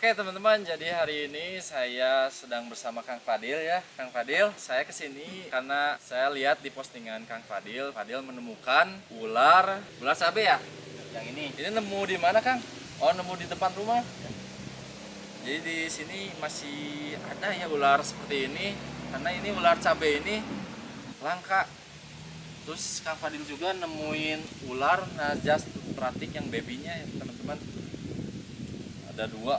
Oke teman-teman, jadi hari ini saya sedang bersama Kang Fadil ya. Kang Fadil, saya kesini karena saya lihat di postingan Kang Fadil, Fadil menemukan ular cabe ya. Yang ini nemu di mana Kang? Oh, nemu di depan rumah. Jadi di sini masih ada ya ular seperti ini, karena ini ular cabe ini langka. Terus Kang Fadil juga nemuin ular najas pratik yang babynya ya teman-teman. Ada dua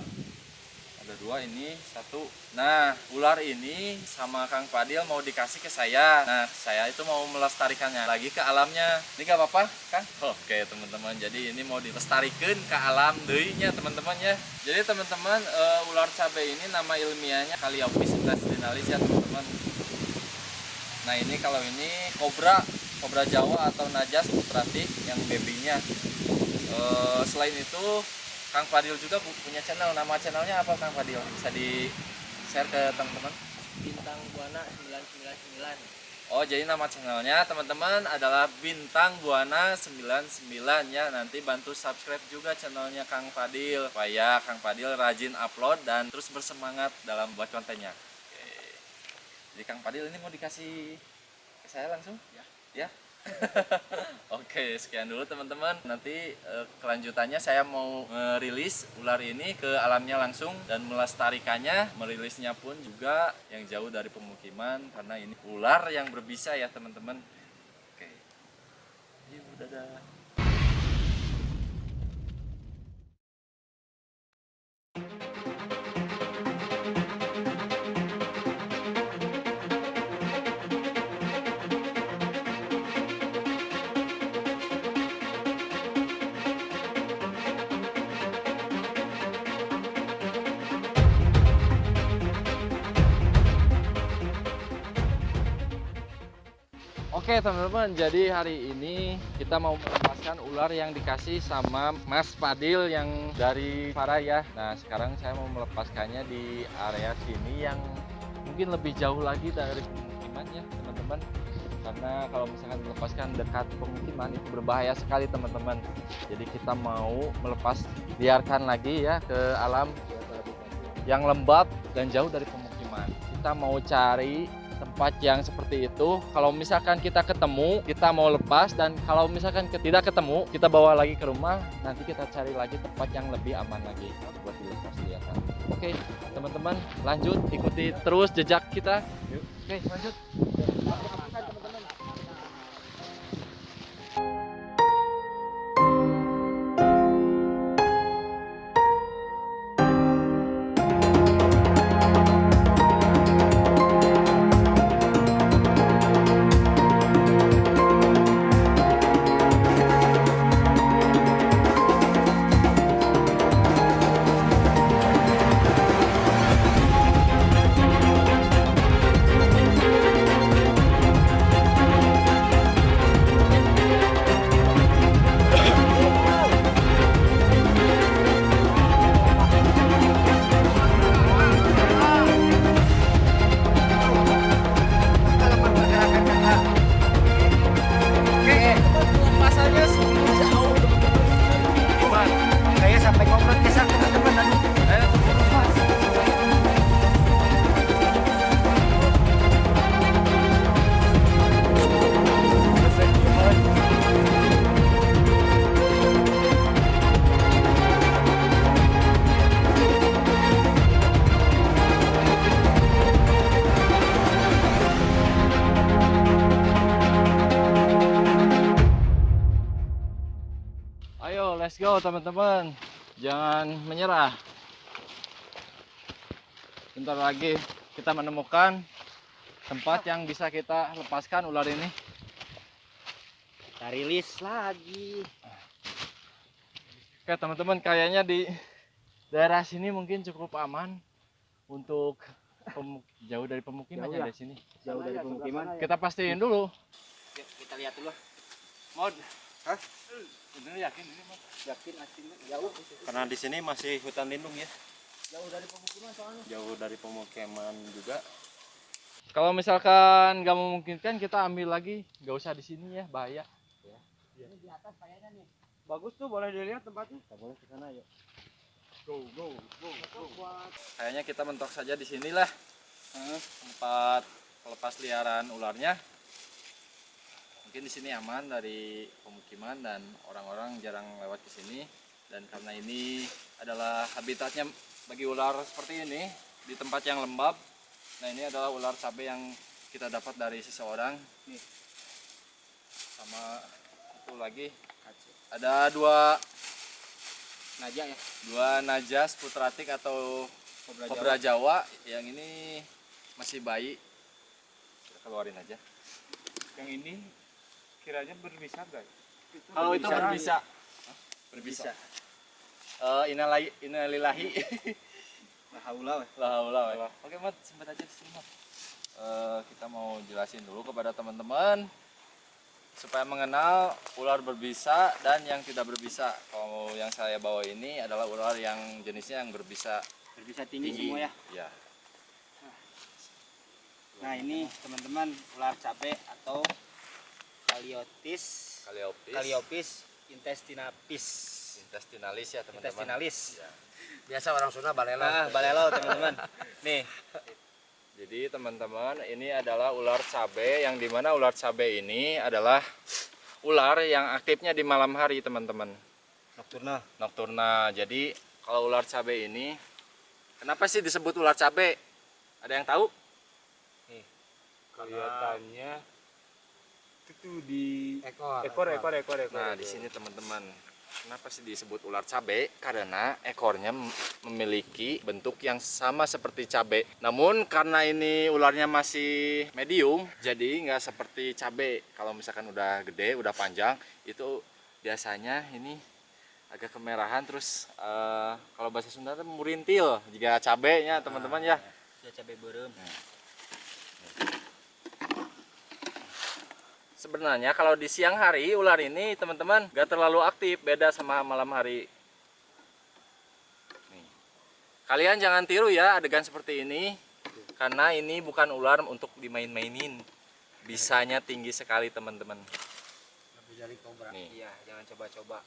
ini satu. Nah, ular ini sama Kang Fadil mau dikasih ke saya. Nah, saya itu mau melestarikannya lagi ke alamnya. Ini gak apa-apa Kang? Oke teman-teman, jadi ini mau dilestarikan ke alam deuinya teman-teman ya. Jadi teman-teman, ular cabe ini nama ilmiahnya Calliope intestinalis ya teman-teman. Nah, ini kalau ini kobra Jawa atau najas pratik yang babynya. Selain itu Kang Fadil juga punya channel. Nama channelnya apa Kang Fadil? Bisa di share ke teman-teman. Bintang Buana 999. Oh, jadi nama channelnya teman-teman adalah Bintang Buana 99 ya. Nanti bantu subscribe juga channelnya Kang Fadil supaya Kang Fadil rajin upload dan terus bersemangat dalam buat kontennya. Oke. Jadi Kang Fadil ini mau dikasih ke saya langsung? Ya. Oke, sekian dulu teman-teman. Nanti kelanjutannya saya mau merilis ular ini ke alamnya langsung dan melestarikannya. Merilisnya pun juga yang jauh dari pemukiman karena ini ular yang berbisa ya teman-teman. Oke. Yuk, dadah. Oke teman-teman, jadi hari ini kita mau melepaskan ular yang dikasih sama Mas Fadil yang dari Farah ya. Nah, sekarang saya mau melepaskannya di area sini yang mungkin lebih jauh lagi dari pemukiman ya teman-teman. Karena kalau misalkan melepaskan dekat pemukiman itu berbahaya sekali teman-teman. Jadi kita mau melepas, biarkan lagi ya ke alam yang lembab dan jauh dari pemukiman. Kita mau cari tempat yang seperti itu. Kalau misalkan kita ketemu, kita mau lepas, dan kalau misalkan tidak ketemu, kita bawa lagi ke rumah. Nanti kita cari lagi tempat yang lebih aman lagi buat dilepas liarkan. Oke, teman-teman, lanjut ikuti terus jejak kita. Oke, lanjut. Ayo, let's go teman-teman. Jangan menyerah. Bentar lagi kita menemukan tempat yang bisa kita lepaskan ular ini. Kita rilis lagi. Oke teman-teman, kayaknya di daerah sini mungkin cukup aman untuk jauh dari pemukiman ya, dari sini. Jauh dari pemukiman. Kita pastiin dulu. Yuk, kita lihat dulu. Mod. Hah? Ini yakin ini, Mod? Yakin aslinya jauh. Karena di sini masih hutan lindung ya. Jauh dari pemukiman soalnya. Jauh dari pemukiman juga. Kalau misalkan nggak memungkinkan, kita ambil lagi. Nggak usah di sini ya, bahaya. Ini di atas kayaknya nih. Bagus tuh, boleh dilihat tempatnya. Kita boleh ke sana yuk. Kayaknya kita mentok saja di sinilah tempat pelepas liaran ularnya. Mungkin di sini aman dari pemukiman dan orang-orang jarang lewat ke sini. Dan karena ini adalah habitatnya bagi ular seperti ini di tempat yang lembab. Nah, ini adalah ular cabai yang kita dapat dari seseorang. Nih. Sama itu lagi ada dua najas putratik atau kobra Jawa. Yang ini masih bayi. Kita keluarin aja. Yang ini kiranya berbisa guys. Kalau itu berbisa. Berbisa. Innalillahi. La haula. La haula. Oke, Mat, sempat aja sini, Mat. Kita mau jelasin dulu kepada teman-teman supaya mengenal ular berbisa dan yang tidak berbisa. Kalau yang saya bawa ini adalah ular yang jenisnya yang berbisa Berbisa tinggi semua ya. Ya. Nah, ini teman-teman ular cabe atau Calliope Intestinalis ya, teman-teman. intestinalis. Ya. Biasa orang Sunda balelo. Nah, balelo teman-teman. Nih, Jadi teman-teman, ini adalah ular cabe yang dimana ular cabe ini adalah ular yang aktifnya di malam hari, teman-teman. Nocturna. Jadi kalau ular cabe ini, kenapa sih disebut ular cabe? Ada yang tahu? Kelihatannya itu di ekor. Nah, di sini teman-teman, kenapa sih disebut ular cabe? Karena ekornya memiliki bentuk yang sama seperti cabe. Namun karena ini ularnya masih medium, jadi nggak seperti cabe. Kalau misalkan udah gede, udah panjang, itu biasanya ini agak kemerahan. Terus kalau bahasa Sunda itu murintil jika cabenya, teman-teman ya. Ya cabe beureum. Sebenarnya kalau di siang hari ular ini teman-teman gak terlalu aktif, beda sama malam hari. Nih. Kalian jangan tiru ya adegan seperti ini, karena ini bukan ular untuk dimain-mainin. Bisanya tinggi sekali teman-teman. Lebih dari kobra. Nih. Iya, jangan coba-coba.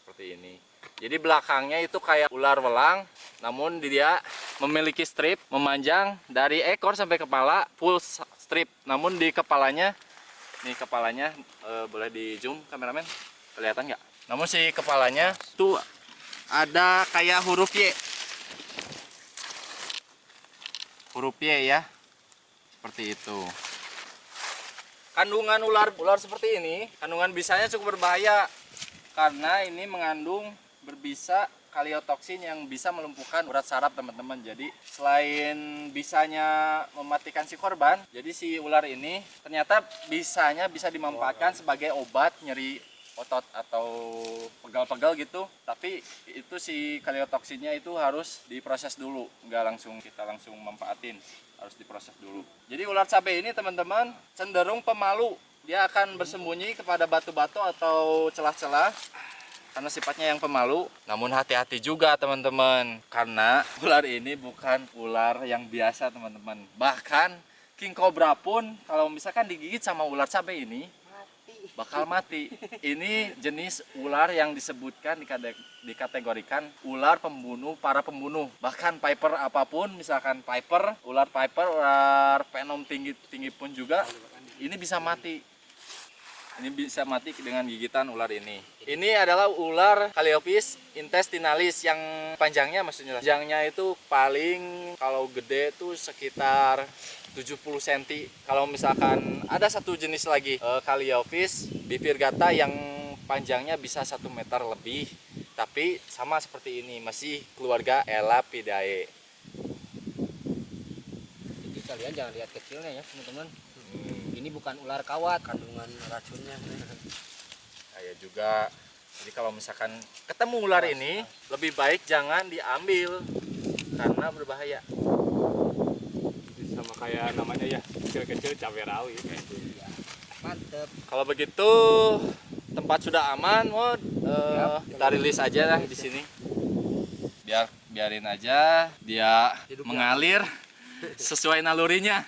Seperti ini. Jadi belakangnya itu kayak ular welang, namun dia memiliki strip memanjang dari ekor sampai kepala, full strip. Namun di kepalanya, nih kepalanya boleh di zoom kameramen, kelihatan nggak? Namun si kepalanya tuh ada kayak huruf Y, ya, seperti itu. Kandungan ular seperti ini, kandungan bisanya cukup berbahaya karena ini mengandung berbisa kaliotoksin yang bisa melumpuhkan urat saraf, teman-teman. Jadi selain bisanya mematikan si korban, jadi si ular ini ternyata bisanya bisa dimanfaatkan sebagai obat nyeri otot atau pegal-pegal gitu. Tapi itu si kaliotoksinnya itu harus diproses dulu, nggak langsung kita langsung manfaatin, harus diproses dulu. Jadi ular cabai ini teman-teman cenderung pemalu, dia akan bersembunyi kepada batu-batu atau celah-celah karena sifatnya yang pemalu. Namun hati-hati juga teman-teman, karena ular ini bukan ular yang biasa teman-teman. Bahkan king cobra pun kalau misalkan digigit sama ular cabai ini bakal mati. Ini jenis ular yang disebutkan dikategorikan ular pembunuh, para pembunuh. Bahkan viper apapun, misalkan viper, ular venom tinggi pun juga ini bisa mati. Ini bisa mati dengan gigitan ular ini. Ini adalah ular Calliope intestinalis yang panjangnya, maksudnya panjangnya itu paling kalau gede tuh sekitar 70 cm. Kalau misalkan ada satu jenis lagi Calliope bifurcata yang panjangnya bisa 1 meter lebih, tapi sama seperti ini, masih keluarga Elapidae. Jadi kalian jangan lihat kecilnya ya, teman-teman. Ini bukan ular kawat, kandungan racunnya. Kayak juga, jadi kalau misalkan ketemu ular ini, lebih baik jangan diambil karena berbahaya. sama kayak namanya ya, kecil-kecil cabai rawit. Mantep. Kalau begitu tempat sudah aman, Mod. Kita rilis aja lah di sini. Biarin aja dia mengalir sesuai nalurinya.